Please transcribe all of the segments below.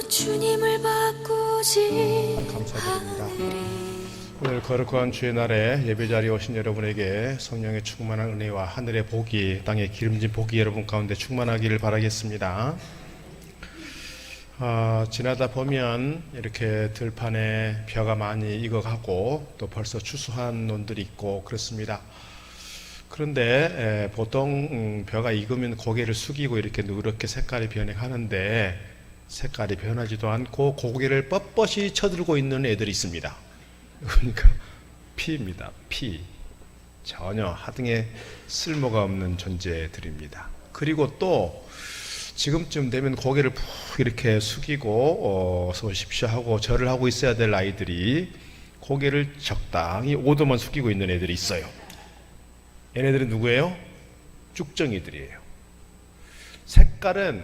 주님을 바꾸지 감사드립니다. 않으리. 오늘 거룩한 주의 날에 예배자리에 오신 여러분에게 성령의 충만한 은혜와 하늘의 복이, 땅의 기름진 복이 여러분 가운데 충만하기를 바라겠습니다. 지나다 보면 이렇게 들판에 벼가 많이 익어가고 또 벌써 추수한 논들이 있고 그렇습니다. 그런데 보통 벼가 익으면 고개를 숙이고 이렇게 누렇게 색깔이 변해가는데 색깔이 변하지도 않고 고개를 뻣뻣이 쳐들고 있는 애들이 있습니다. 그러니까 피입니다. 피. 전혀 하등에 쓸모가 없는 존재들입니다. 그리고 또 지금쯤 되면 고개를 푹 이렇게 숙이고 어서 오십시오 하고 절을 하고 있어야 될 아이들이 고개를 적당히 오도만 숙이고 있는 애들이 있어요. 얘네들은 누구예요? 쭉정이들이에요. 색깔은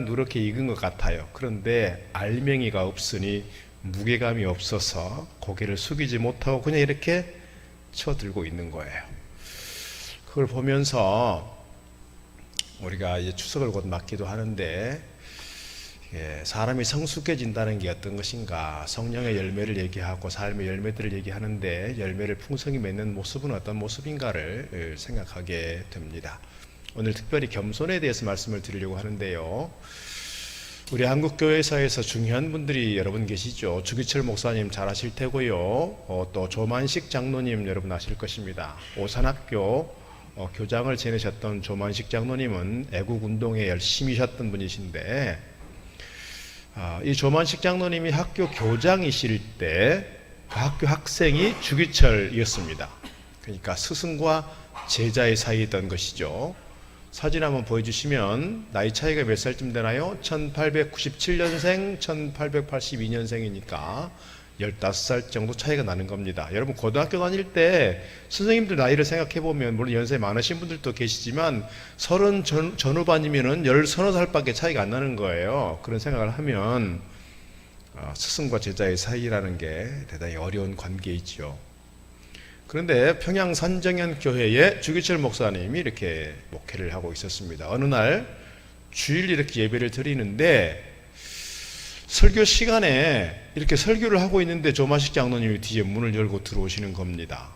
누렇게 익은 것 같아요. 그런데 알맹이가 없으니 무게감이 없어서 고개를 숙이지 못하고 그냥 이렇게 쳐들고 있는 거예요. 그걸 보면서 우리가 이제 추석을 곧 맞기도 하는데 사람이 성숙해진다는 게 어떤 것인가, 성령의 열매를 얘기하고 삶의 열매들을 얘기하는데 열매를 풍성히 맺는 모습은 어떤 모습인가를 생각하게 됩니다. 오늘 특별히 겸손에 대해서 말씀을 드리려고 하는데요. 우리 한국교회사에서 중요한 분들이 여러분 계시죠. 주기철 목사님 잘 아실 테고요. 또 조만식 장로님 여러분 아실 것입니다. 오산학교 교장을 지내셨던 조만식 장로님은 애국운동에 열심히 하셨던 분이신데 이 조만식 장로님이 학교 교장이실 때 그 학교 학생이 주기철이었습니다. 그러니까 스승과 제자의 사이였던 것이죠. 사진 한번 보여주시면 나이 차이가 몇 살쯤 되나요? 1897년생, 1882년생이니까 15살 정도 차이가 나는 겁니다. 여러분 고등학교 다닐 때 선생님들 나이를 생각해보면 물론 연세 많으신 분들도 계시지만 30 전후반이면은 10살밖에 차이가 안 나는 거예요. 그런 생각을 하면 스승과 제자의 사이라는 게 대단히 어려운 관계이죠. 그런데 평양 산정현 교회에 주기철 목사님이 이렇게 목회를 하고 있었습니다. 어느 날 주일 이렇게 예배를 드리는데 설교 시간에 이렇게 설교를 하고 있는데 조만식 장로님이 뒤에 문을 열고 들어오시는 겁니다.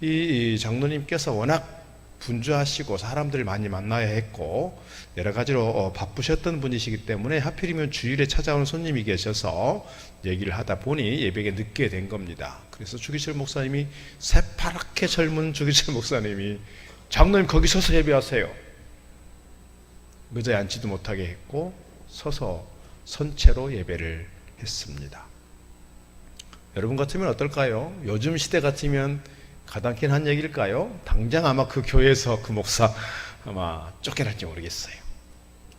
이 장로님께서 워낙 분주하시고 사람들을 많이 만나야 했고 여러 가지로 바쁘셨던 분이시기 때문에 하필이면 주일에 찾아오는 손님이 계셔서 얘기를 하다 보니 예배에 늦게 된 겁니다. 그래서 주기철 목사님이, 새파랗게 젊은 주기철 목사님이 장로님 거기 서서 예배하세요. 의자에 앉지도 못하게 했고 서서 선체로 예배를 했습니다. 여러분 같으면 어떨까요? 요즘 시대 같으면 가당키는 한 얘기일까요? 당장 아마 그 교회에서 그 목사 아마 쫓겨날지 모르겠어요.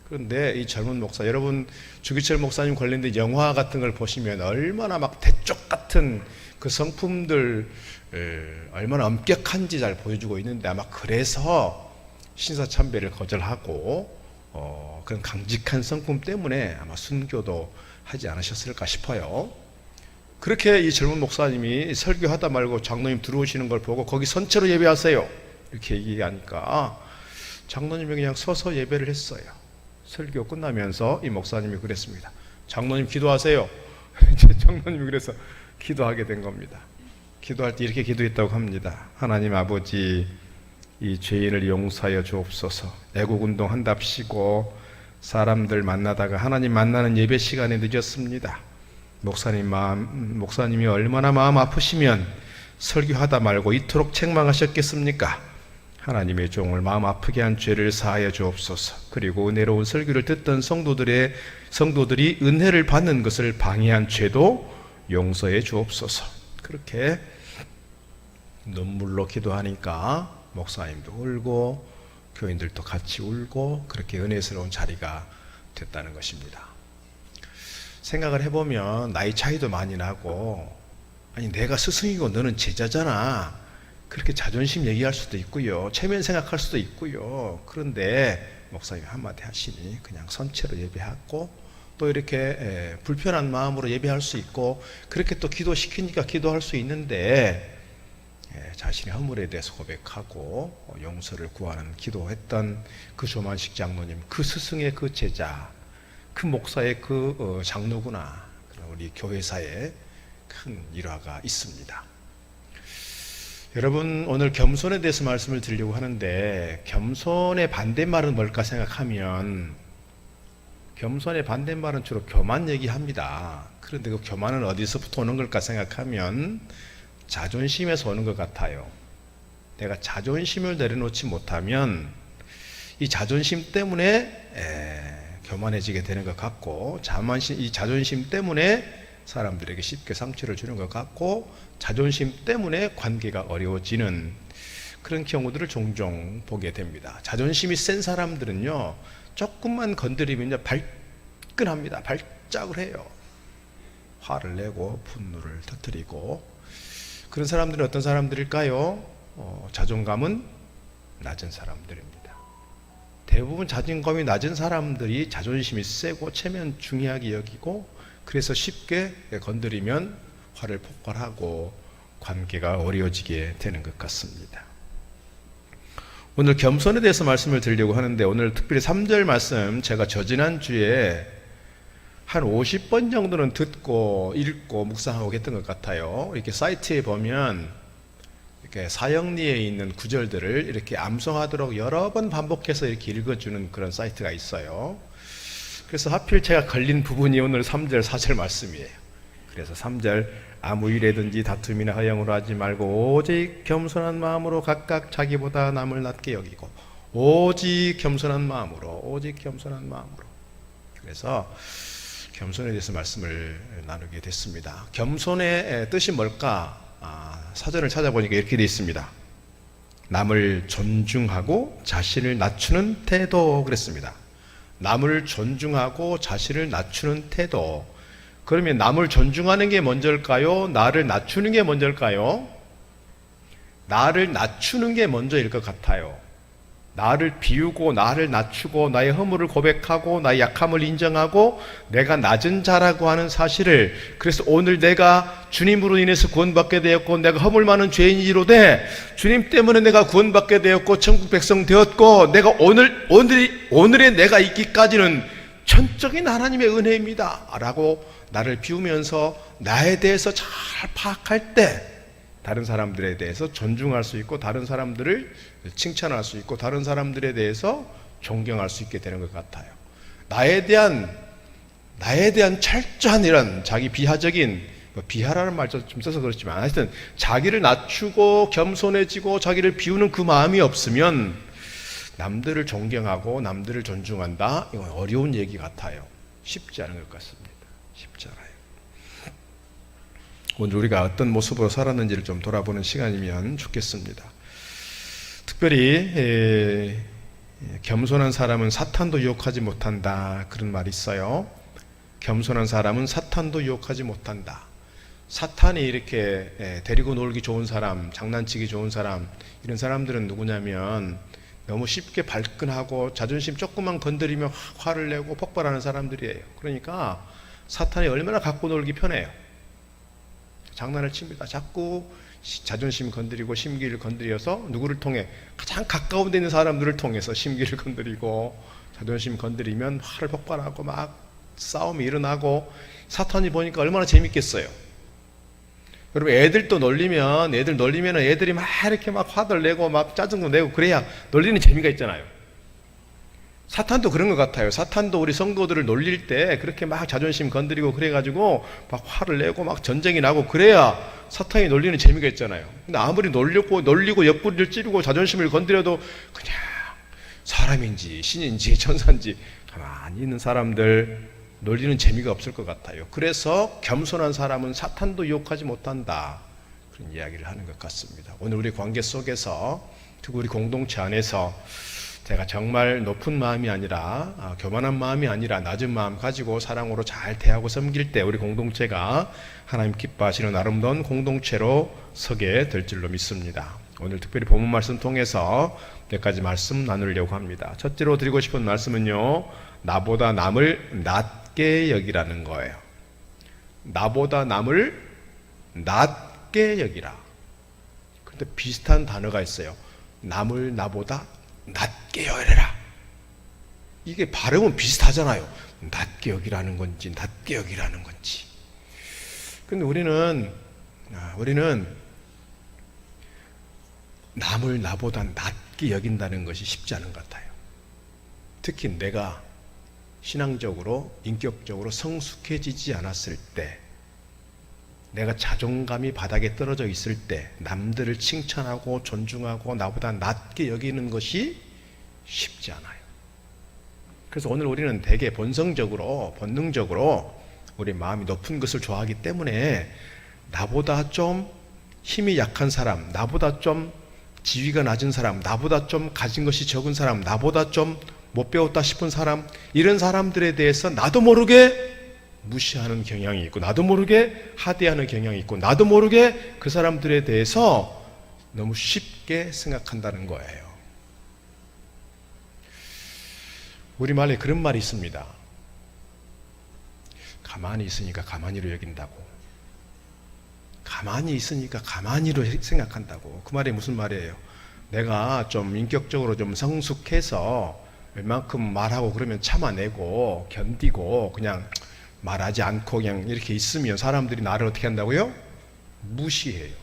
그런데 이 젊은 목사, 여러분 주기철 목사님 관련된 영화 같은 걸 보시면 얼마나 막 대쪽 같은 그 성품들 얼마나 엄격한지 잘 보여주고 있는데 아마 그래서 신사참배를 거절하고 그런 강직한 성품 때문에 아마 순교도 하지 않으셨을까 싶어요. 그렇게 이 젊은 목사님이 설교하다 말고 장로님 들어오시는 걸 보고 거기 선체로 예배하세요 이렇게 얘기하니까 장로님이 그냥 서서 예배를 했어요. 설교 끝나면서 이 목사님이 그랬습니다. 장로님 기도하세요. 장로님이 그래서 기도하게 된 겁니다. 기도할 때 이렇게 기도했다고 합니다. 하나님 아버지, 이 죄인을 용서하여 주옵소서. 애국운동 한답시고 사람들 만나다가 하나님 만나는 예배 시간에 늦었습니다. 목사님이 얼마나 마음 아프시면 설교하다 말고 이토록 책망하셨겠습니까? 하나님의 종을 마음 아프게 한 죄를 사하여 주옵소서. 그리고 은혜로운 설교를 듣던 성도들이 은혜를 받는 것을 방해한 죄도 용서해 주옵소서. 그렇게 눈물로 기도하니까 목사님도 울고 교인들도 같이 울고 그렇게 은혜스러운 자리가 됐다는 것입니다. 생각을 해보면 나이 차이도 많이 나고, 아니 내가 스승이고 너는 제자잖아, 그렇게 자존심 얘기할 수도 있고요, 체면 생각할 수도 있고요. 그런데 목사님이 한마디 하시니 그냥 선체로 예배하고 또 이렇게 불편한 마음으로 예배할 수 있고, 그렇게 또 기도시키니까 기도할 수 있는데 자신의 허물에 대해서 고백하고 용서를 구하는 기도했던 그 조만식 장로님, 그 스승의 그 제자, 그 목사의 그 장로구나. 우리 교회사에 큰 일화가 있습니다. 여러분, 오늘 겸손에 대해서 말씀을 드리려고 하는데, 겸손의 반대말은 뭘까 생각하면, 겸손의 반대말은 주로 교만 얘기합니다. 그런데 그 교만은 어디서부터 오는 걸까 생각하면 자존심에서 오는 것 같아요. 내가 자존심을 내려놓지 못하면 이 자존심 때문에 교만해지게 되는 것 같고, 이 자존심 때문에 사람들에게 쉽게 상처를 주는 것 같고, 자존심 때문에 관계가 어려워지는 그런 경우들을 종종 보게 됩니다. 자존심이 센 사람들은요, 조금만 건드리면 발끈합니다. 발작을 해요. 화를 내고 분노를 터뜨리고. 그런 사람들은 어떤 사람들일까요? 자존감은 낮은 사람들입니다. 대부분 자존감이 낮은 사람들이 자존심이 세고 체면 중요하게 여기고, 그래서 쉽게 건드리면 화를 폭발하고 관계가 어려워지게 되는 것 같습니다. 오늘 겸손에 대해서 말씀을 드리려고 하는데, 오늘 특별히 3절 말씀 제가 저지난주에 한 50번 정도는 듣고 읽고 묵상하고 했던 것 같아요. 이렇게 사이트에 보면 이렇게 사형리에 있는 구절들을 이렇게 암송하도록 여러 번 반복해서 이렇게 읽어주는 그런 사이트가 있어요. 그래서 하필 제가 걸린 부분이 오늘 3절 4절 말씀이에요. 그래서 3절, 아무 일에든지 다툼이나 허영으로 하지 말고 오직 겸손한 마음으로 각각 자기보다 남을 낮게 여기고, 오직 겸손한 마음으로, 오직 겸손한 마음으로. 그래서 겸손에 대해서 말씀을 나누게 됐습니다. 겸손의 뜻이 뭘까? 사전을 찾아보니까 이렇게 되어 있습니다. 남을 존중하고 자신을 낮추는 태도, 그랬습니다. 남을 존중하고 자신을 낮추는 태도. 그러면 남을 존중하는 게 먼저일까요? 나를 낮추는 게 먼저일까요? 나를 낮추는 게 먼저일 것 같아요. 나를 비우고 나를 낮추고 나의 허물을 고백하고 나의 약함을 인정하고 내가 낮은 자라고 하는 사실을, 그래서 오늘 내가 주님으로 인해서 구원받게 되었고 내가 허물 많은 죄인이로되 주님 때문에 내가 구원받게 되었고 천국 백성 되었고, 내가 오늘의 내가 있기까지는 전적인 하나님의 은혜입니다 라고 나를 비우면서 나에 대해서 잘 파악할 때 다른 사람들에 대해서 존중할 수 있고, 다른 사람들을 칭찬할 수 있고, 다른 사람들에 대해서 존경할 수 있게 되는 것 같아요. 나에 대한 철저한 이런 자기 비하적인, 비하라는 말 좀 써서 그렇지만 하여튼 자기를 낮추고 겸손해지고 자기를 비우는 그 마음이 없으면 남들을 존경하고 남들을 존중한다, 이건 어려운 얘기 같아요. 쉽지 않은 것 같습니다. 쉽지 않아요. 오늘 우리가 어떤 모습으로 살았는지를 좀 돌아보는 시간이면 좋겠습니다. 특별히 겸손한 사람은 사탄도 유혹하지 못한다, 그런 말이 있어요. 겸손한 사람은 사탄도 유혹하지 못한다. 사탄이 이렇게 데리고 놀기 좋은 사람, 장난치기 좋은 사람, 이런 사람들은 누구냐면 너무 쉽게 발끈하고 자존심 조금만 건드리면 화를 내고 폭발하는 사람들이에요. 그러니까 사탄이 얼마나 갖고 놀기 편해요. 장난을 칩니다. 자꾸 자존심 건드리고 심기를 건드려서 누구를 통해, 가장 가까운 데 있는 사람들을 통해서 심기를 건드리고, 자존심 건드리면 화를 폭발하고 막 싸움이 일어나고, 사탄이 보니까 얼마나 재밌겠어요. 여러분, 애들 놀리면 애들이 막 이렇게 막 화들 내고 막 짜증도 내고 그래야 놀리는 재미가 있잖아요. 사탄도 그런 것 같아요. 사탄도 우리 성도들을 놀릴 때 그렇게 막 자존심 건드리고 그래가지고 막 화를 내고 막 전쟁이 나고 그래야 사탄이 놀리는 재미가 있잖아요. 근데 아무리 놀리고 옆구리를 찌르고 자존심을 건드려도 그냥 사람인지 신인지 천사인지 가만히 있는 사람들 놀리는 재미가 없을 것 같아요. 그래서 겸손한 사람은 사탄도 유혹하지 못한다, 그런 이야기를 하는 것 같습니다. 오늘 우리 관계 속에서, 특히 우리 공동체 안에서 제가 정말 높은 마음이 아니라 교만한 마음이 아니라 낮은 마음 가지고 사랑으로 잘 대하고 섬길 때 우리 공동체가 하나님 기뻐하시는 아름다운 공동체로 서게 될 줄로 믿습니다. 오늘 특별히 본문 말씀 통해서 몇 가지 말씀 나누려고 합니다. 첫째로 드리고 싶은 말씀은요, 나보다 남을 낮게 여기라는 거예요. 나보다 남을 낮게 여기라. 그런데 비슷한 단어가 있어요. 남을 나보다 낮게 여기라. 이게 발음은 비슷하잖아요. 낮게 여기라는 건지 낮게 여기라는 건지. 근데 우리는 남을 나보다 낮게 여긴다는 것이 쉽지 않은 것 같아요. 특히 내가 신앙적으로 인격적으로 성숙해지지 않았을 때, 내가 자존감이 바닥에 떨어져 있을 때 남들을 칭찬하고 존중하고 나보다 낮게 여기는 것이 쉽지 않아요. 그래서 오늘 우리는 되게 본성적으로 본능적으로 우리 마음이 높은 것을 좋아하기 때문에 나보다 좀 힘이 약한 사람, 나보다 좀 지위가 낮은 사람, 나보다 좀 가진 것이 적은 사람, 나보다 좀 못 배웠다 싶은 사람, 이런 사람들에 대해서 나도 모르게 무시하는 경향이 있고, 나도 모르게 하대하는 경향이 있고, 나도 모르게 그 사람들에 대해서 너무 쉽게 생각한다는 거예요. 우리말에 그런 말이 있습니다. 가만히 있으니까 가만히로 여긴다고. 가만히 있으니까 가만히로 생각한다고. 그 말이 무슨 말이에요? 내가 좀 인격적으로 좀 성숙해서 웬만큼 말하고 그러면 참아내고 견디고 그냥 말하지 않고 그냥 이렇게 있으면 사람들이 나를 어떻게 한다고요? 무시해요.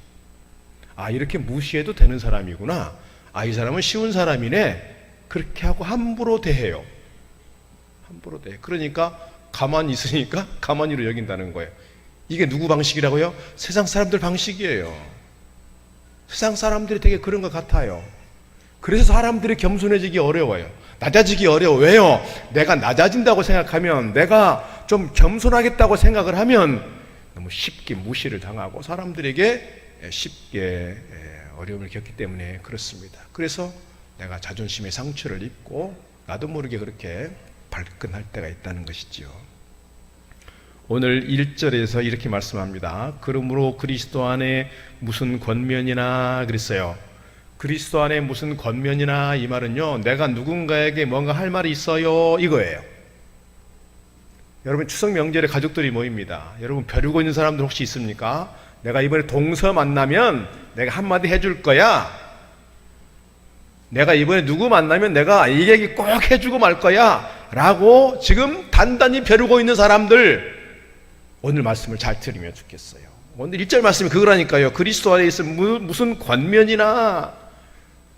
아, 이렇게 무시해도 되는 사람이구나. 아, 이 사람은 쉬운 사람이네. 그렇게 하고 함부로 대해요. 함부로 대. 그러니까 가만히 있으니까 가만히로 여긴다는 거예요. 이게 누구 방식이라고요? 세상 사람들 방식이에요. 세상 사람들이 되게 그런 것 같아요. 그래서 사람들이 겸손해지기 어려워요. 낮아지기 어려워. 왜요? 내가 낮아진다고 생각하면, 내가 좀 겸손하겠다고 생각을 하면 너무 쉽게 무시를 당하고 사람들에게 쉽게 어려움을 겪기 때문에 그렇습니다. 그래서 내가 자존심의 상처를 입고 나도 모르게 그렇게 발끈할 때가 있다는 것이지요. 오늘 1절에서 이렇게 말씀합니다. 그러므로 그리스도 안에 무슨 권면이나 그랬어요. 그리스도 안에 무슨 권면이나, 이 말은요, 내가 누군가에게 뭔가 할 말이 있어요, 이거예요. 여러분, 추석 명절에 가족들이 모입니다. 여러분, 벼르고 있는 사람들 혹시 있습니까? 내가 이번에 동서 만나면 내가 한마디 해줄 거야. 내가 이번에 누구 만나면 내가 이 얘기 꼭 해주고 말 거야 라고 지금 단단히 벼르고 있는 사람들, 오늘 말씀을 잘 들으면 좋겠어요. 오늘 1절 말씀이 그거라니까요. 그리스도 안에 있으면 무슨 권면이나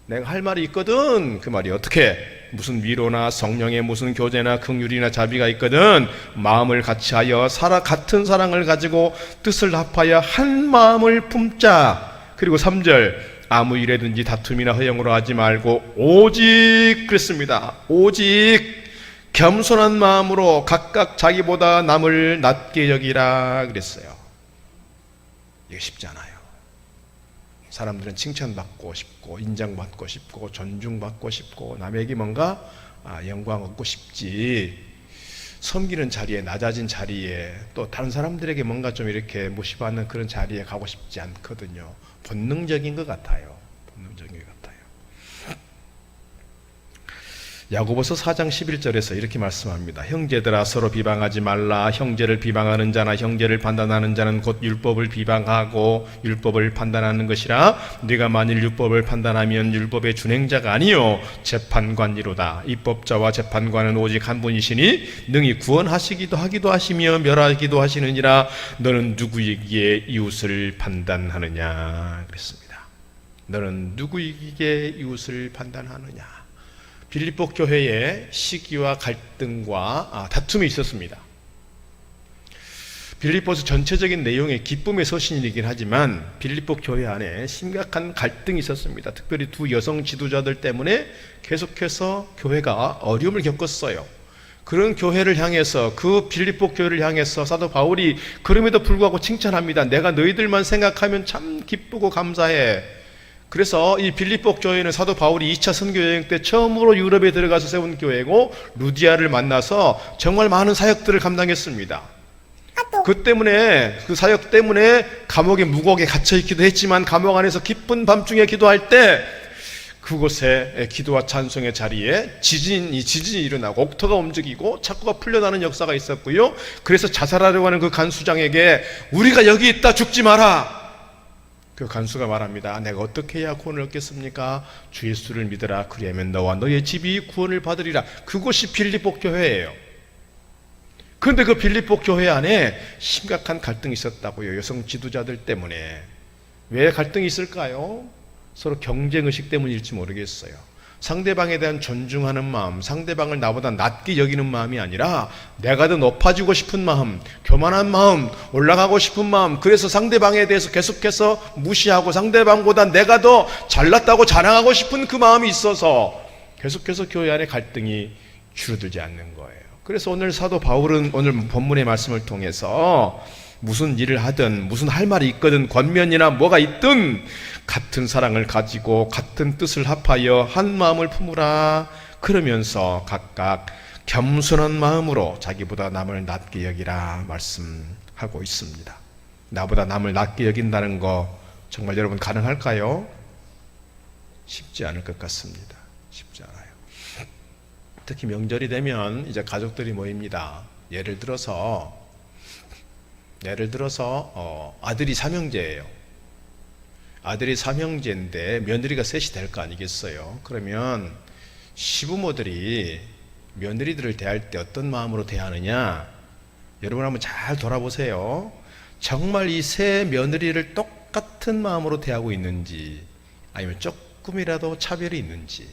내가 할 말이 있거든. 그 말이 어떻게? 무슨 위로나 성령의 무슨 교제나 긍휼이나 자비가 있거든. 마음을 같이하여 같은 사랑을 가지고 뜻을 합하여 한 마음을 품자. 그리고 3절, 아무 일에든지 다툼이나 허영으로 하지 말고 오직 그랬습니다. 오직 겸손한 마음으로 각각 자기보다 남을 낮게 여기라 그랬어요. 이게 쉽지 않아요. 사람들은 칭찬받고 싶고 인정받고 싶고 존중받고 싶고 남에게 뭔가 영광 얻고 싶지, 섬기는 자리에, 낮아진 자리에, 또 다른 사람들에게 뭔가 좀 이렇게 무시받는 그런 자리에 가고 싶지 않거든요. 본능적인 것 같아요. 본능적인 것 같아요. 야고보서 4장 11절에서 이렇게 말씀합니다. 형제들아, 서로 비방하지 말라. 형제를 비방하는 자나 형제를 판단하는 자는 곧 율법을 비방하고 율법을 판단하는 것이라. 네가 만일 율법을 판단하면 율법의 준행자가 아니요 재판관이로다. 입법자와 재판관은 오직 한 분이시니 능히 구원하시기도 하기도 하시며 멸하기도 하시느니라. 너는 누구에게 이웃을 판단하느냐 그랬습니다. 너는 누구에게 이웃을 판단하느냐. 빌립보 교회에 시기와 갈등과 다툼이 있었습니다. 빌립보서 전체적인 내용의 기쁨의 서신이긴 하지만 빌립보 교회 안에 심각한 갈등이 있었습니다. 특별히 두 여성 지도자들 때문에 계속해서 교회가 어려움을 겪었어요. 그런 교회를 향해서, 그 빌립보 교회를 향해서 사도 바울이 그럼에도 불구하고 칭찬합니다. 내가 너희들만 생각하면 참 기쁘고 감사해. 그래서 이 빌립보 교회는 사도 바울이 2차 선교 여행 때 처음으로 유럽에 들어가서 세운 교회고, 루디아를 만나서 정말 많은 사역들을 감당했습니다. 그 때문에, 그 사역 때문에 감옥에 무거하게 갇혀 있기도 했지만 감옥 안에서 기쁜 밤중에 기도할 때 그곳에 기도와 찬송의 자리에 지진이 일어나고 옥토가 움직이고 착고가 풀려나는 역사가 있었고요. 그래서 자살하려고 하는 그 간수장에게 우리가 여기 있다, 죽지 마라, 그 간수가 말합니다. 내가 어떻게 해야 구원을 얻겠습니까? 주 예수를 믿으라. 그리하면 너와 너의 집이 구원을 받으리라. 그곳이 빌립보 교회예요. 그런데 그 빌립보 교회 안에 심각한 갈등이 있었다고요. 여성 지도자들 때문에. 왜 갈등이 있을까요? 서로 경쟁의식 때문일지 모르겠어요. 상대방에 대한 존중하는 마음, 상대방을 나보다 낮게 여기는 마음이 아니라 내가 더 높아지고 싶은 마음, 교만한 마음, 올라가고 싶은 마음, 그래서 상대방에 대해서 계속해서 무시하고 상대방보다 내가 더 잘났다고 자랑하고 싶은 그 마음이 있어서 계속해서 교회 안에 갈등이 줄어들지 않는 거예요. 그래서 오늘 사도 바울은 오늘 본문의 말씀을 통해서 무슨 일을 하든 무슨 할 말이 있거든 권면이나 뭐가 있든 같은 사랑을 가지고 같은 뜻을 합하여 한 마음을 품으라. 그러면서 각각 겸손한 마음으로 자기보다 남을 낮게 여기라 말씀하고 있습니다. 나보다 남을 낮게 여긴다는 거 정말 여러분 가능할까요? 쉽지 않을 것 같습니다. 쉽지 않아요. 특히 명절이 되면 이제 가족들이 모입니다. 예를 들어서 아들이 삼형제예요. 아들이 삼형제인데 며느리가 셋이 될 거 아니겠어요? 그러면 시부모들이 며느리들을 대할 때 어떤 마음으로 대하느냐? 여러분 한번 잘 돌아보세요. 정말 이 세 며느리를 똑같은 마음으로 대하고 있는지, 아니면 조금이라도 차별이 있는지.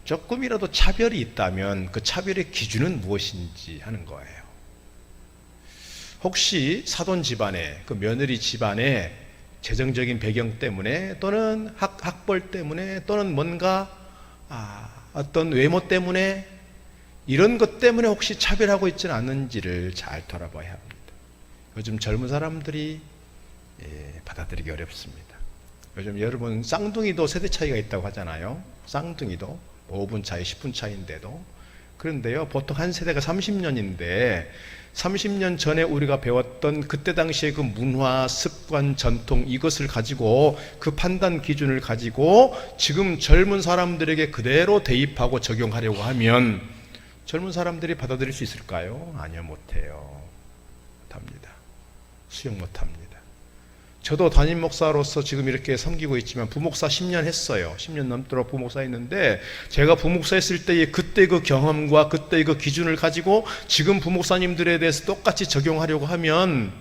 조금이라도 차별이 있다면 그 차별의 기준은 무엇인지 하는 거예요. 혹시 사돈 집안에, 그 며느리 집안에 재정적인 배경 때문에 또는 학벌 때문에 또는 뭔가 어떤 외모 때문에 이런 것 때문에 혹시 차별하고 있지는 않는지를 잘 돌아봐야 합니다. 요즘 젊은 사람들이 받아들이기 어렵습니다. 요즘 여러분 쌍둥이도 세대 차이가 있다고 하잖아요. 쌍둥이도 5분 차이, 10분 차이인데도. 그런데요, 보통 한 세대가 30년인데 30년 전에 우리가 배웠던 그때 당시의 그 문화, 습관, 전통 이것을 가지고 그 판단 기준을 가지고 지금 젊은 사람들에게 그대로 대입하고 적용하려고 하면 젊은 사람들이 받아들일 수 있을까요? 아니요, 못해요. 못합니다. 수용 못합니다. 저도 담임 목사로서 지금 이렇게 섬기고 있지만 부목사 10년 했어요. 10년 넘도록 부목사 했는데 제가 부목사 했을 때의 그때 그 경험과 그때의 그 기준을 가지고 지금 부목사님들에 대해서 똑같이 적용하려고 하면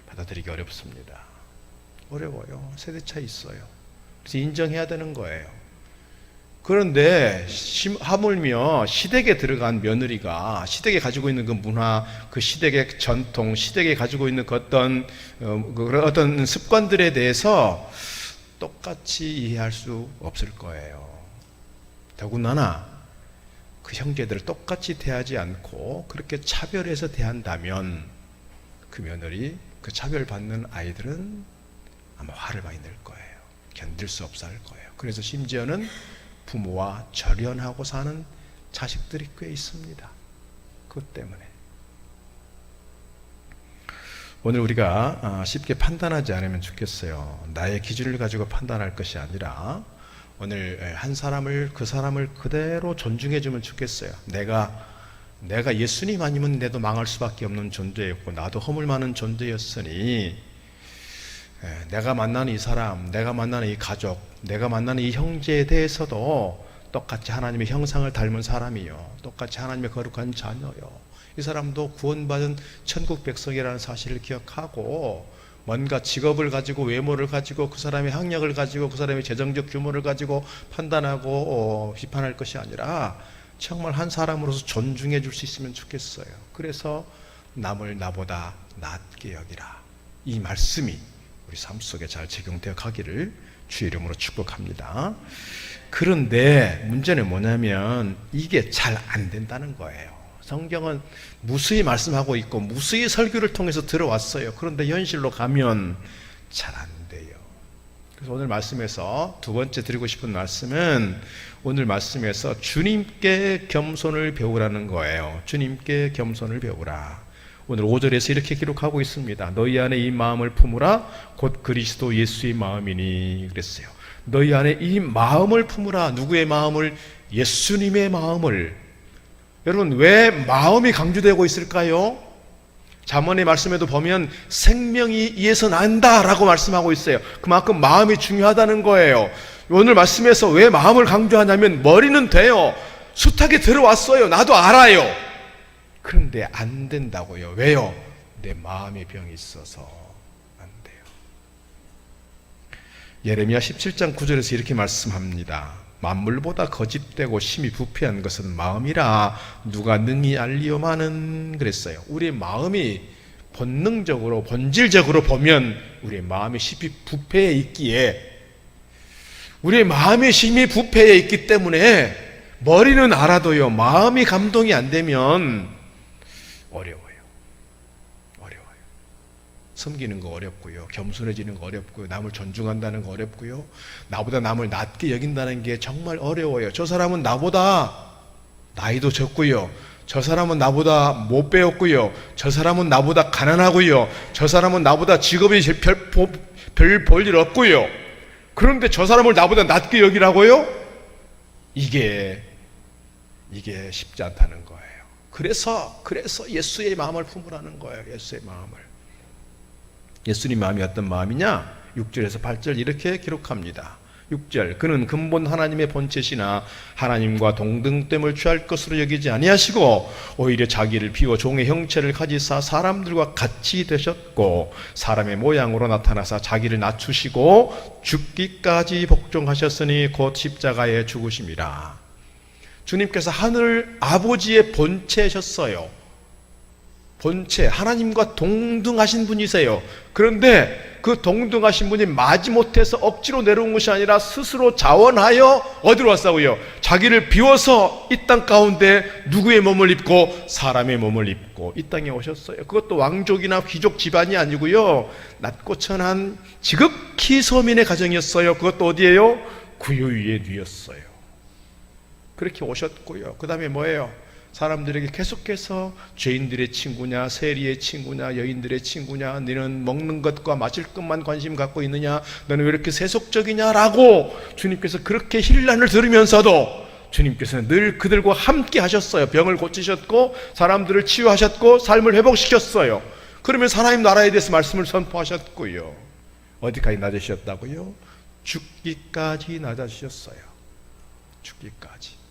받아들이기 어렵습니다. 어려워요. 세대 차이 있어요. 그래서 인정해야 되는 거예요. 그런데 하물며 시댁에 들어간 며느리가 시댁에 가지고 있는 그 문화, 그 시댁의 전통, 시댁에 가지고 있는 그 어떤 습관들에 대해서 똑같이 이해할 수 없을 거예요. 더군다나 그 형제들을 똑같이 대하지 않고 그렇게 차별해서 대한다면 그 며느리, 그 차별받는 아이들은 아마 화를 많이 낼 거예요. 견딜 수 없어 할 거예요. 그래서 심지어는 부모와 절연하고 사는 자식들이 꽤 있습니다. 그것 때문에. 오늘 우리가 쉽게 판단하지 않으면 좋겠어요. 나의 기준을 가지고 판단할 것이 아니라 오늘 한 사람을, 그 사람을 그대로 존중해 주면 좋겠어요. 내가 예수님 아니면 내도 망할 수밖에 없는 존재였고 나도 허물 많은 존재였으니 내가 만나는 이 사람, 내가 만나는 이 가족, 내가 만나는 이 형제에 대해서도 똑같이 하나님의 형상을 닮은 사람이요, 똑같이 하나님의 거룩한 자녀요, 이 사람도 구원받은 천국 백성이라는 사실을 기억하고 뭔가 직업을 가지고 외모를 가지고 그 사람의 학력을 가지고 그 사람의 재정적 규모를 가지고 판단하고 비판할 것이 아니라 정말 한 사람으로서 존중해 줄 수 있으면 좋겠어요. 그래서 남을 나보다 낮게 여기라, 이 말씀이 우리 삶 속에 잘 적용되어 가기를 주의 이름으로 축복합니다. 그런데 문제는 뭐냐면 이게 잘 안 된다는 거예요. 성경은 무수히 말씀하고 있고 무수히 설교를 통해서 들어왔어요. 그런데 현실로 가면 잘 안 돼요. 그래서 오늘 말씀에서 두 번째 드리고 싶은 말씀은 오늘 말씀에서 주님께 겸손을 배우라는 거예요. 주님께 겸손을 배우라. 오늘 5절에서 이렇게 기록하고 있습니다. 너희 안에 이 마음을 품으라 곧 그리스도 예수의 마음이니 그랬어요. 너희 안에 이 마음을 품으라. 누구의 마음을? 예수님의 마음을. 여러분 왜 마음이 강조되고 있을까요? 잠언의 말씀에도 보면 생명이 이에서 난다라고 말씀하고 있어요. 그만큼 마음이 중요하다는 거예요. 오늘 말씀에서 왜 마음을 강조하냐면 머리는 돼요. 숱하게 들어왔어요. 나도 알아요. 그런데 안 된다고요. 왜요? 내 마음에 병이 있어서 안 돼요. 예레미야 17장 9절에서 이렇게 말씀합니다. 만물보다 거짓되고 심히 부패한 것은 마음이라 누가 능히 알리오마는 그랬어요. 우리의 마음이 본능적으로 본질적으로 보면 우리의 마음이 심히 부패해 있기에, 우리의 마음이 심히 부패해 있기 때문에 머리는 알아도요, 마음이 감동이 안 되면 어려워요. 섬기는 거 어렵고요, 겸손해지는 거 어렵고요, 남을 존중한다는 거 어렵고요, 나보다 남을 낮게 여긴다는 게 정말 어려워요. 저 사람은 나보다 나이도 적고요, 저 사람은 나보다 못 배웠고요, 저 사람은 나보다 가난하고요, 저 사람은 나보다 직업이 별 볼 일 없고요, 그런데 저 사람을 나보다 낮게 여기라고요? 이게 쉽지 않다는 거예요. 그래서 예수의 마음을 품으라는 거예요. 예수의 마음을. 예수님 마음이 어떤 마음이냐? 6절에서 8절 이렇게 기록합니다. 6절, 그는 근본 하나님의 본체시나 하나님과 동등됨을 취할 것으로 여기지 아니하시고 오히려 자기를 비워 종의 형체를 가지사 사람들과 같이 되셨고 사람의 모양으로 나타나사 자기를 낮추시고 죽기까지 복종하셨으니 곧 십자가에 죽으심이라. 주님께서 하늘 아버지의 본체셨어요. 본체, 하나님과 동등하신 분이세요. 그런데 그 동등하신 분이 마지못해서 억지로 내려온 것이 아니라 스스로 자원하여 어디로 왔다고요? 자기를 비워서 이 땅 가운데 누구의 몸을 입고? 사람의 몸을 입고 이 땅에 오셨어요. 그것도 왕족이나 귀족 집안이 아니고요, 낮고 천한 지극히 서민의 가정이었어요. 그것도 어디예요? 구유위의 뉘였어요. 그렇게 오셨고요. 그 다음에 뭐예요? 사람들에게 계속해서 죄인들의 친구냐, 세리의 친구냐, 여인들의 친구냐, 너는 먹는 것과 마실 것만 관심 갖고 있느냐, 너는 왜 이렇게 세속적이냐라고 주님께서 그렇게 힐난을 들으면서도 주님께서는 늘 그들과 함께 하셨어요. 병을 고치셨고 사람들을 치유하셨고 삶을 회복시켰어요. 그러면서 하나님 나라에 대해서 말씀을 선포하셨고요. 어디까지 낮아지셨다고요? 죽기까지 낮아지셨어요. 죽기까지.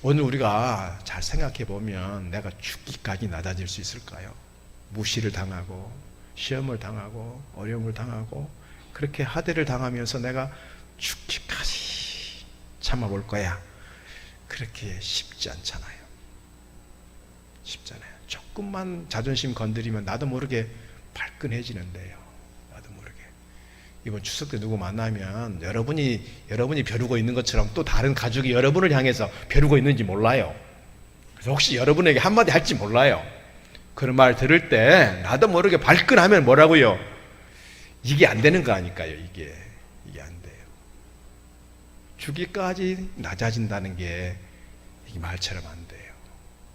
오늘 우리가 잘 생각해 보면 내가 죽기까지 낮아질 수 있을까요? 무시를 당하고 시험을 당하고 어려움을 당하고 그렇게 하대를 당하면서 내가 죽기까지 참아볼 거야. 그렇게 쉽지 않잖아요. 쉽잖아요. 조금만 자존심 건드리면 나도 모르게 발끈해지는데요. 나도 모르게. 이번 추석 때 누구 만나면 여러분이 벼르고 있는 것처럼 또 다른 가족이 여러분을 향해서 벼르고 있는지 몰라요. 그래서 혹시 여러분에게 한마디 할지 몰라요. 그런 말 들을 때 나도 모르게 발끈하면 뭐라고요? 이게 안 되는 거 아닐까요? 이게 안 돼요. 죽기까지 낮아진다는 게 이게 말처럼 안 돼요.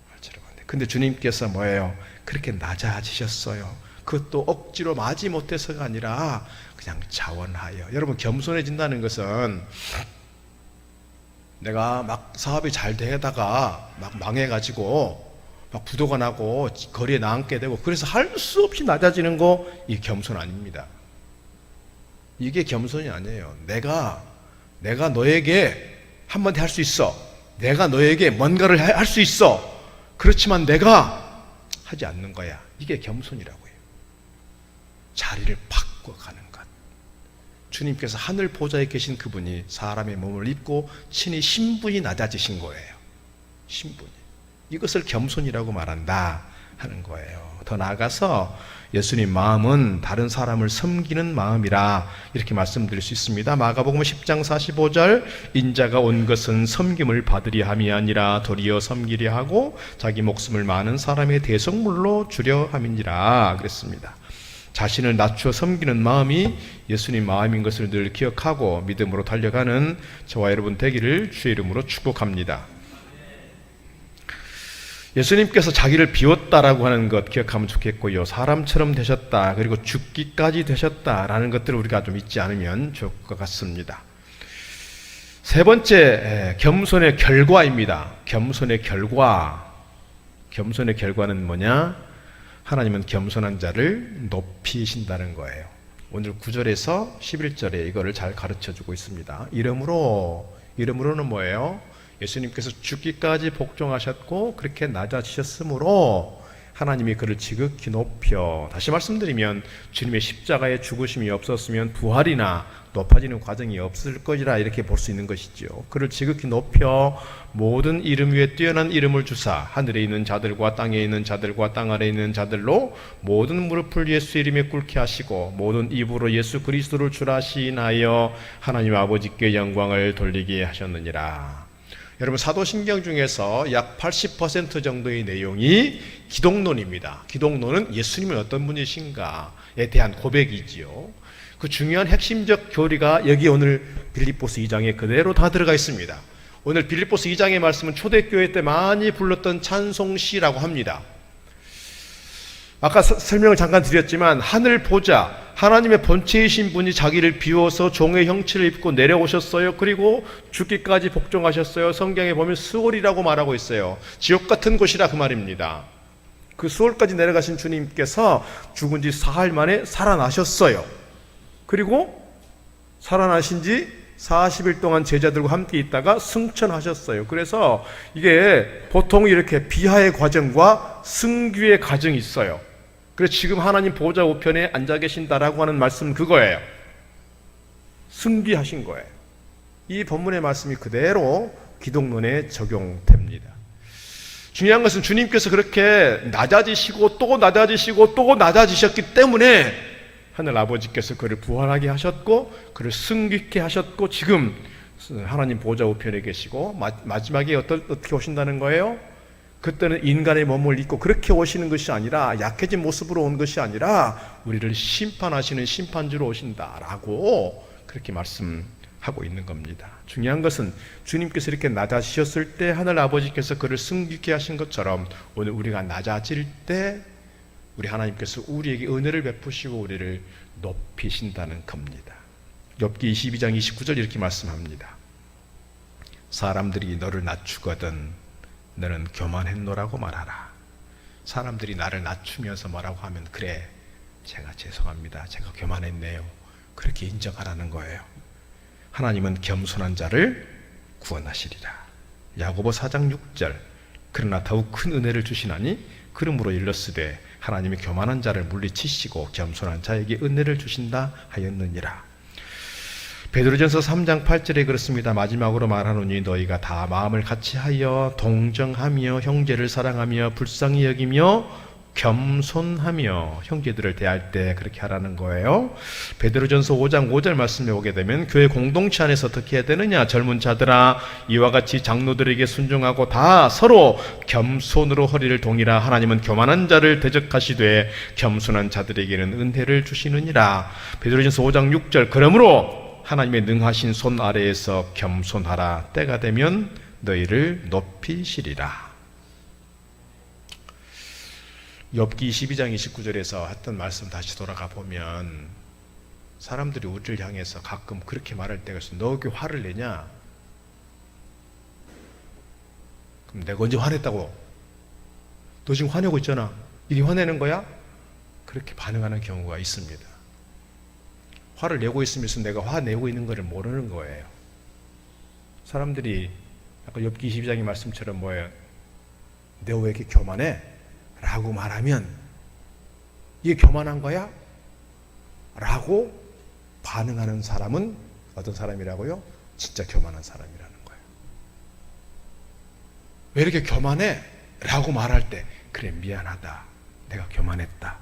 말처럼 안 돼요. 근데 주님께서 뭐예요? 그렇게 낮아지셨어요. 그것도 억지로 마지못해서가 아니라 그냥 자원하여. 여러분, 겸손해진다는 것은 내가 막 사업이 잘 되다가 막 망해가지고 막 부도가 나고 거리에 나앉게 되고 그래서 할 수 없이 낮아지는 거, 이게 겸손 아닙니다. 이게 겸손이 아니에요. 내가 너에게 한마디 할 수 있어. 내가 너에게 뭔가를 할 수 있어. 그렇지만 내가 하지 않는 거야. 이게 겸손이라고요. 자리를 바꿔가는 것. 주님께서 하늘 보좌에 계신 그분이 사람의 몸을 입고 친히 신분이 낮아지신 거예요. 신분이. 이것을 겸손이라고 말한다 하는 거예요. 더 나아가서 예수님 마음은 다른 사람을 섬기는 마음이라 이렇게 말씀드릴 수 있습니다. 마가복음 10장 45절, 인자가 온 것은 섬김을 받으려 함이 아니라 도리어 섬기려 하고 자기 목숨을 많은 사람의 대속물로 주려 함이니라 그랬습니다. 자신을 낮추어 섬기는 마음이 예수님 마음인 것을 늘 기억하고 믿음으로 달려가는 저와 여러분 되기를 주의 이름으로 축복합니다. 예수님께서 자기를 비웠다라고 하는 것 기억하면 좋겠고요. 사람처럼 되셨다, 그리고 죽기까지 되셨다라는 것들을 우리가 좀 잊지 않으면 좋을 것 같습니다. 세 번째, 겸손의 결과입니다. 겸손의 결과는 뭐냐? 하나님은 겸손한 자를 높이신다는 거예요. 오늘 9절에서 11절에 이거를 잘 가르쳐주고 있습니다. 이름으로는 뭐예요? 예수님께서 죽기까지 복종하셨고 그렇게 낮아지셨으므로 하나님이 그를 지극히 높여, 다시 말씀드리면 주님의 십자가의 죽으심이 없었으면 부활이나 높아지는 과정이 없을 것이라 이렇게 볼 수 있는 것이죠. 그를 지극히 높여 모든 이름 위에 뛰어난 이름을 주사 하늘에 있는 자들과 땅에 있는 자들과 땅 아래에 있는 자들로 모든 무릎을 예수 이름에 꿇게 하시고 모든 입으로 예수 그리스도를 주라 시인하여 하나님 아버지께 영광을 돌리게 하셨느니라. 여러분, 사도신경 중에서 약 80% 정도의 내용이 기독론입니다. 기독론은 예수님은 어떤 분이신가에 대한 고백이지요. 그 중요한 핵심적 교리가 여기 오늘 빌립보서 2장에 그대로 다 들어가 있습니다. 오늘 빌립보서 2장의 말씀은 초대교회 때 많이 불렀던 찬송시라고 합니다. 아까 설명을 잠깐 드렸지만 하늘 보자, 하나님의 본체이신 분이 자기를 비워서 종의 형체를 입고 내려오셨어요. 그리고 죽기까지 복종하셨어요. 성경에 보면 스월이라고 말하고 있어요. 지옥 같은 곳이라 그 말입니다. 그 스월까지 내려가신 주님께서 죽은 지 사흘 만에 살아나셨어요. 그리고 살아나신 지 40일 동안 제자들과 함께 있다가 승천하셨어요. 그래서 이게 보통 이렇게 비하의 과정과 승귀의 과정이 있어요. 그래서 지금 하나님 보좌 우편에 앉아 계신다라고 하는 말씀은 그거예요. 승귀하신 거예요. 이 본문의 말씀이 그대로 기독론에 적용됩니다. 중요한 것은 주님께서 그렇게 낮아지시고 또 낮아지시고 또 낮아지셨기 때문에 하늘 아버지께서 그를 부활하게 하셨고 그를 승귀케 하셨고 지금 하나님 보좌 우편에 계시고 마지막에 어떻게 오신다는 거예요? 그때는 인간의 몸을 입고 그렇게 오시는 것이 아니라 약해진 모습으로 온 것이 아니라 우리를 심판하시는 심판주로 오신다라고 그렇게 말씀하고 있는 겁니다. 중요한 것은 주님께서 이렇게 낮아지셨을 때 하늘 아버지께서 그를 승귀케 하신 것처럼 오늘 우리가 낮아질 때 우리 하나님께서 우리에게 은혜를 베푸시고 우리를 높이신다는 겁니다. 욥기 22장 29절 이렇게 말씀합니다. 사람들이 너를 낮추거든 너는 교만했노라고 말하라. 사람들이 나를 낮추면서 뭐라고 하면 그래, 제가 죄송합니다, 제가 교만했네요, 그렇게 인정하라는 거예요. 하나님은 겸손한 자를 구원하시리라. 야고보 4장 6절 그러나 더욱 큰 은혜를 주시나니 그러므로 일렀으되 하나님이 교만한 자를 물리치시고 겸손한 자에게 은혜를 주신다 하였느니라. 베드로전서 3장 8절에 그렇습니다. 마지막으로 말하노니 너희가 다 마음을 같이하여 동정하며 형제를 사랑하며 불쌍히 여기며 겸손하며 형제들을 대할 때 그렇게 하라는 거예요. 베드로전서 5장 5절 말씀에 오게 되면 교회 공동체 안에서 어떻게 해야 되느냐? 젊은 자들아 이와 같이 장로들에게 순종하고 다 서로 겸손으로 허리를 동이라. 하나님은 교만한 자를 대적하시되 겸손한 자들에게는 은혜를 주시느니라. 베드로전서 5장 6절 그러므로 하나님의 능하신 손 아래에서 겸손하라. 때가 되면 너희를 높이시리라. 욥기 22장 29절에서 했던 말씀 다시 돌아가 보면 사람들이 우리를 향해서 가끔 그렇게 말할 때가 있어. 너 왜 화를 내냐? 그럼 내가 언제 화냈다고? 너 지금 화내고 있잖아. 이게 화내는 거야? 그렇게 반응하는 경우가 있습니다. 화를 내고 있으면서 내가 화내고 있는 것을 모르는 거예요. 사람들이 아까 욥기 22장의 말씀처럼 뭐예요? 내가 왜 이렇게 교만해? 라고 말하면 이게 교만한 거야? 라고 반응하는 사람은 어떤 사람이라고요? 진짜 교만한 사람이라는 거예요. 왜 이렇게 교만해? 라고 말할 때 그래 미안하다, 내가 교만했다,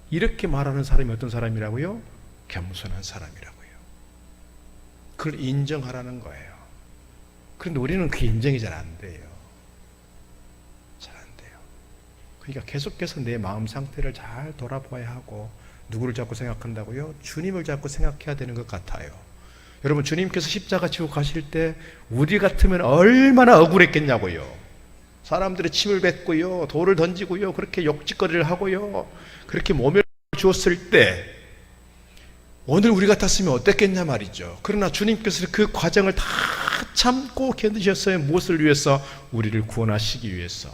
이렇게 말하는 사람이 어떤 사람이라고요? 겸손한 사람이라고요. 그걸 인정하라는 거예요. 그런데 우리는 그 인정이 잘 안 돼요. 잘 안 돼요. 그러니까 계속해서 내 마음 상태를 잘 돌아봐야 하고, 누구를 자꾸 생각한다고요? 주님을 자꾸 생각해야 되는 것 같아요. 여러분, 주님께서 십자가 지고 가실 때 우리 같으면 얼마나 억울했겠냐고요. 사람들이 침을 뱉고요, 돌을 던지고요, 그렇게 욕짓거리를 하고요, 그렇게 모멸을 주었을 때 오늘 우리 같았으면 어땠겠냐 말이죠. 그러나 주님께서 그 과정을 다 참고 견디셨어요. 무엇을 위해서? 우리를 구원하시기 위해서.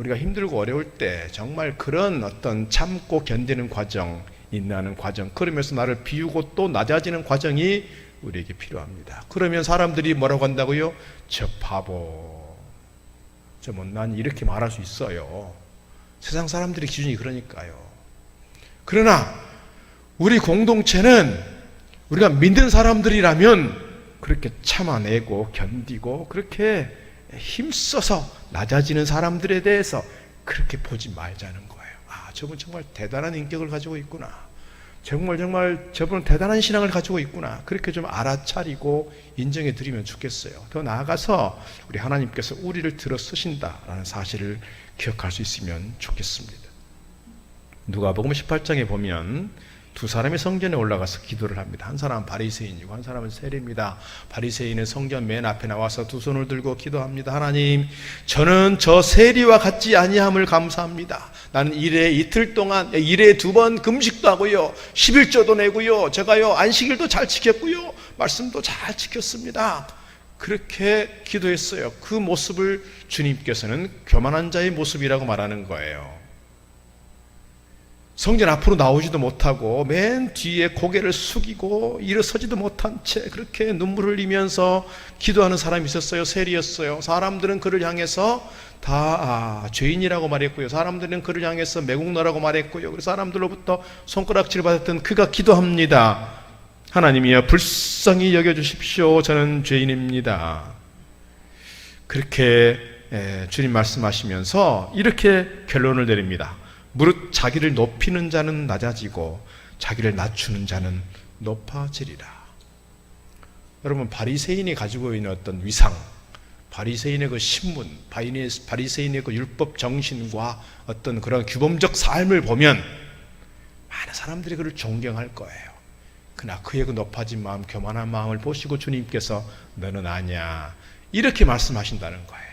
우리가 힘들고 어려울 때 정말 그런 어떤 참고 견디는 과정, 인내하는 과정, 그러면서 나를 비우고 또 낮아지는 과정이 우리에게 필요합니다. 그러면 사람들이 뭐라고 한다고요? 저 바보, 저 못난, 이렇게 말할 수 있어요. 세상 사람들의 기준이 그러니까요. 그러나 우리 공동체는 우리가 믿는 사람들이라면 그렇게 참아내고 견디고 그렇게 힘써서 낮아지는 사람들에 대해서 그렇게 보지 말자는 거예요. 아, 저분 정말 대단한 인격을 가지고 있구나. 정말 저분은 대단한 신앙을 가지고 있구나. 그렇게 좀 알아차리고 인정해 드리면 좋겠어요. 더 나아가서 우리 하나님께서 우리를 들어 쓰신다라는 사실을 기억할 수 있으면 좋겠습니다. 누가복음 18장에 보면 두 사람이 성전에 올라가서 기도를 합니다. 한 사람은 바리새인이고 한 사람은 세리입니다. 바리새인은 성전 맨 앞에 나와서 두 손을 들고 기도합니다. 하나님, 저는 저 세리와 같지 아니함을 감사합니다. 나는 일에 이틀 동안 일에 2번 금식도 하고요, 11조도 내고요, 제가요 안식일도 잘 지켰고요, 말씀도 잘 지켰습니다. 그렇게 기도했어요. 그 모습을 주님께서는 교만한 자의 모습이라고 말하는 거예요. 성전 앞으로 나오지도 못하고 맨 뒤에 고개를 숙이고 일어서지도 못한 채 그렇게 눈물을 흘리면서 기도하는 사람이 있었어요. 세리였어요. 사람들은 그를 향해서 다 죄인이라고 말했고요, 사람들은 그를 향해서 매국노라고 말했고요, 그래서 사람들로부터 손가락질 받았던 그가 기도합니다. 하나님이여, 불쌍히 여겨주십시오. 저는 죄인입니다. 그렇게 주님 말씀하시면서 이렇게 결론을 내립니다. 무릇 자기를 높이는 자는 낮아지고 자기를 낮추는 자는 높아지리라. 여러분, 바리새인이 가지고 있는 어떤 위상, 바리새인의 그 신분, 바리새인의 그 율법 정신과 어떤 그런 규범적 삶을 보면 많은 사람들이 그를 존경할 거예요. 그러나 그의 그 높아진 마음, 교만한 마음을 보시고 주님께서 너는 아니야, 이렇게 말씀하신다는 거예요.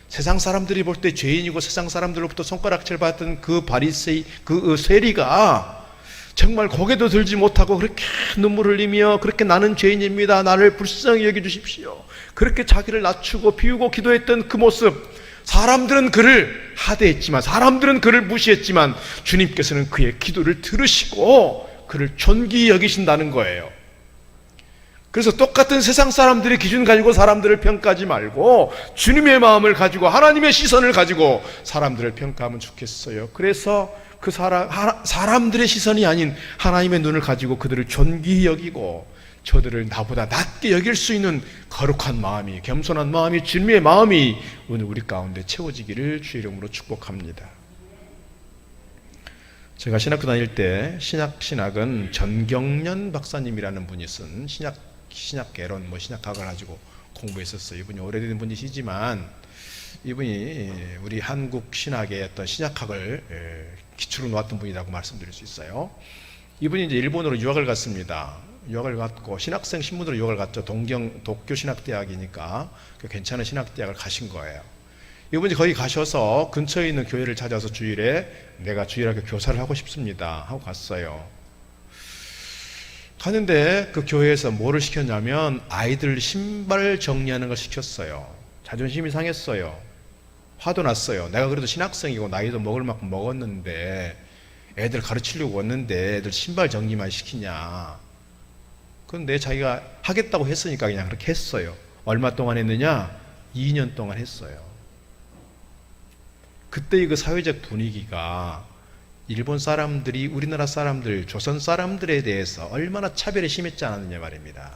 세상 사람들이 볼 때 죄인이고 세상 사람들로부터 손가락질 받던 그 바리새인, 그 세리가 정말 고개도 들지 못하고 그렇게 눈물 흘리며 그렇게 나는 죄인입니다, 나를 불쌍히 여겨주십시오, 그렇게 자기를 낮추고 비우고 기도했던 그 모습, 사람들은 그를 하대했지만, 사람들은 그를 무시했지만 주님께서는 그의 기도를 들으시고 그를 존귀히 여기신다는 거예요. 그래서 똑같은 세상 사람들의 기준 가지고 사람들을 평가하지 말고 주님의 마음을 가지고 하나님의 시선을 가지고 사람들을 평가하면 좋겠어요. 그래서 그 사람들의 시선이 아닌 하나님의 눈을 가지고 그들을 존귀히 여기고 저들을 나보다 낮게 여길 수 있는 거룩한 마음이, 겸손한 마음이, 주님의 마음이 오늘 우리 가운데 채워지기를 주의 이름으로 축복합니다. 제가 신학교 다닐 때 신학은 전경련 박사님이라는 분이 쓴 신학개론, 신학학을 가지고 공부했었어요. 이분이 오래된 분이시지만 이분이 우리 한국 신학의 어떤 신학학을 기초로 놓았던 분이라고 말씀드릴 수 있어요. 이분이 이제 일본으로 유학을 갔습니다. 유학을 갔고 신학생 신분으로 유학을 갔죠. 도쿄 신학대학이니까 괜찮은 신학대학을 가신 거예요. 이분이 거기 가셔서 근처에 있는 교회를 찾아서 주일에 내가 주일학교 교사를 하고 싶습니다 하고 갔어요. 가는데 그 교회에서 뭐를 시켰냐면 아이들 신발 정리하는 걸 시켰어요. 자존심이 상했어요. 화도 났어요. 내가 그래도 신학생이고 나이도 먹을 만큼 먹었는데 애들 가르치려고 왔는데 애들 신발 정리만 시키냐. 그런데 자기가 하겠다고 했으니까 그냥 그렇게 했어요. 얼마 동안 했느냐? 2년 동안 했어요. 그때의 그 사회적 분위기가 일본 사람들이 우리나라 사람들, 조선 사람들에 대해서 얼마나 차별이 심했지 않았느냐 말입니다.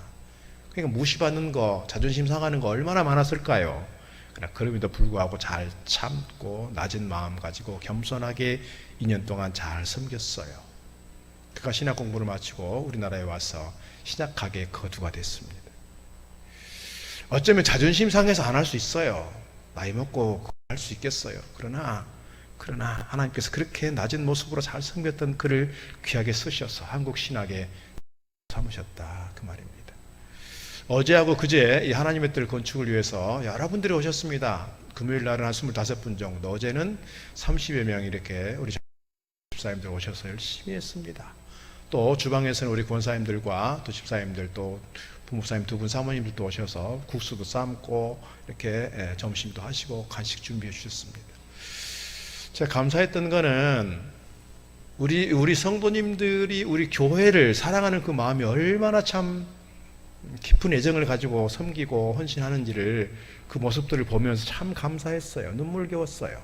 그러니까 무시받는 거, 자존심 상하는 거 얼마나 많았을까요? 그러나 그럼에도 불구하고 잘 참고 낮은 마음 가지고 겸손하게 2년 동안 잘 섬겼어요. 그가 신학 공부를 마치고 우리나라에 와서 신학학의 거두가 됐습니다. 어쩌면 자존심 상해서 안 할 수 있어요. 나이 먹고 할 수 있겠어요. 그러나 하나님께서 그렇게 낮은 모습으로 잘 섬겼던 그를 귀하게 쓰셔서 한국 신학에 삼으셨다, 그 말입니다. 어제하고 그제 이 하나님의 뜰 건축을 위해서 여러분들이 오셨습니다. 금요일 날은 한 25분 정도, 어제는 30여 명 이렇게 우리 집사님들 오셔서 열심히 했습니다. 또 주방에서는 우리 권사님들과 또 집사님들, 또 부목사님 두 분 사모님들도 오셔서 국수도 삶고 이렇게 점심도 하시고 간식 준비해 주셨습니다. 제가 감사했던 거는 우리 성도님들이 우리 교회를 사랑하는 그 마음이 얼마나 참 깊은 애정을 가지고 섬기고 헌신하는지를 그 모습들을 보면서 참 감사했어요. 눈물겨웠어요.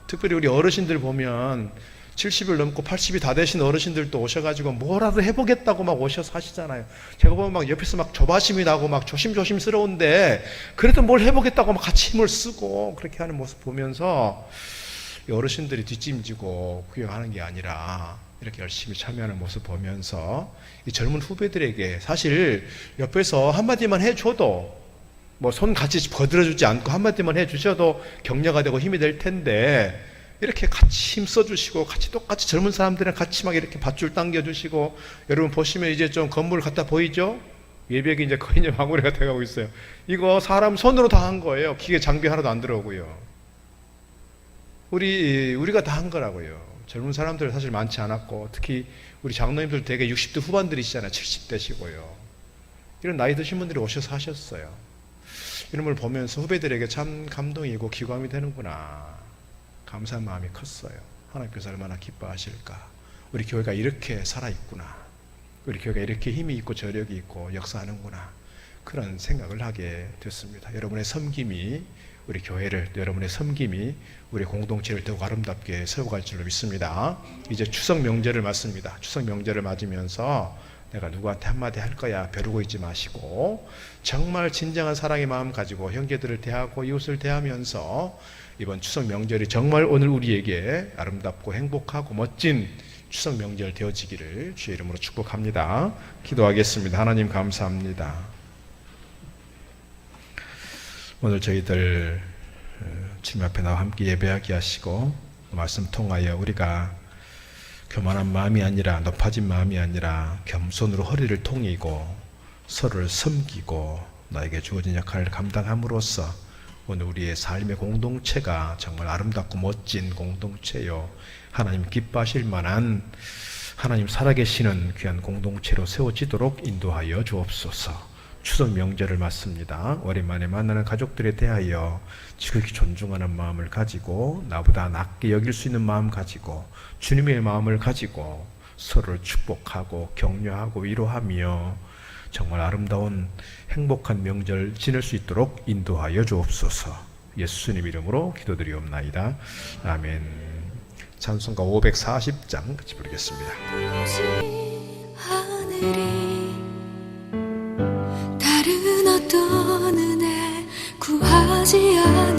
특별히 우리 어르신들 보면 70을 넘고 80이 다 되신 어르신들도 오셔가지고 뭐라도 해보겠다고 막 오셔서 하시잖아요. 제가 보면 막 옆에서 막 조바심이 나고 막 조심조심스러운데 그래도 뭘 해보겠다고 막 같이 힘을 쓰고 그렇게 하는 모습 보면서 이 어르신들이 뒷짐지고 구경하는 게 아니라 이렇게 열심히 참여하는 모습 보면서 이 젊은 후배들에게 사실 옆에서 한마디만 해줘도 뭐 손 같이 거들어주지 않고 한마디만 해주셔도 격려가 되고 힘이 될 텐데 이렇게 같이 힘써주시고 같이 똑같이 젊은 사람들이랑 같이 막 이렇게 밧줄 당겨주시고 여러분 보시면 이제 좀 건물 같아 보이죠? 예배기 이제 거의 이제 마무리가 돼가고 있어요. 이거 사람 손으로 다 한 거예요. 기계 장비 하나도 안 들어오고요. 우리가 다 한 거라고요. 젊은 사람들 사실 많지 않았고 특히 우리 장로님들 되게 60대 후반들이시잖아요. 70대시고요. 이런 나이 드신 분들이 오셔서 하셨어요. 이런 걸 보면서 후배들에게 참 감동이고 기감이 되는구나. 감사한 마음이 컸어요. 하나님께서 얼마나 기뻐하실까. 우리 교회가 이렇게 살아있구나. 우리 교회가 이렇게 힘이 있고 저력이 있고 역사하는구나. 그런 생각을 하게 됐습니다. 여러분의 섬김이 우리 교회를, 여러분의 섬김이 우리 공동체를 더욱 아름답게 세워갈 줄로 믿습니다. 이제 추석 명절을 맞습니다. 추석 명절을 맞으면서 내가 누구한테 한마디 할 거야 벼르고 있지 마시고 정말 진정한 사랑의 마음 가지고 형제들을 대하고 이웃을 대하면서 이번 추석 명절이 정말 오늘 우리에게 아름답고 행복하고 멋진 추석 명절 되어지기를 주의 이름으로 축복합니다. 기도하겠습니다. 하나님 감사합니다. 오늘 저희들 주님 앞에 나와 함께 예배하게 하시고 말씀 통하여 우리가 교만한 마음이 아니라 높아진 마음이 아니라 겸손으로 허리를 통이고 서로를 섬기고 나에게 주어진 역할을 감당함으로써 오늘 우리의 삶의 공동체가 정말 아름답고 멋진 공동체요 하나님 기뻐하실 만한 하나님 살아계시는 귀한 공동체로 세워지도록 인도하여 주옵소서. 추석 명절을 맞습니다. 오랜만에 만나는 가족들에 대하여 지극히 존중하는 마음을 가지고 나보다 낮게 여길 수 있는 마음 가지고 주님의 마음을 가지고 서로를 축복하고 격려하고 위로하며 정말 아름다운 행복한 명절 지낼 수 있도록 인도하여 주옵소서. 예수님 이름으로 기도드리옵나이다. 아멘. 찬송가 540장 같이 부르겠습니다. 하늘이 다른 어떤 은혜 구하지 않아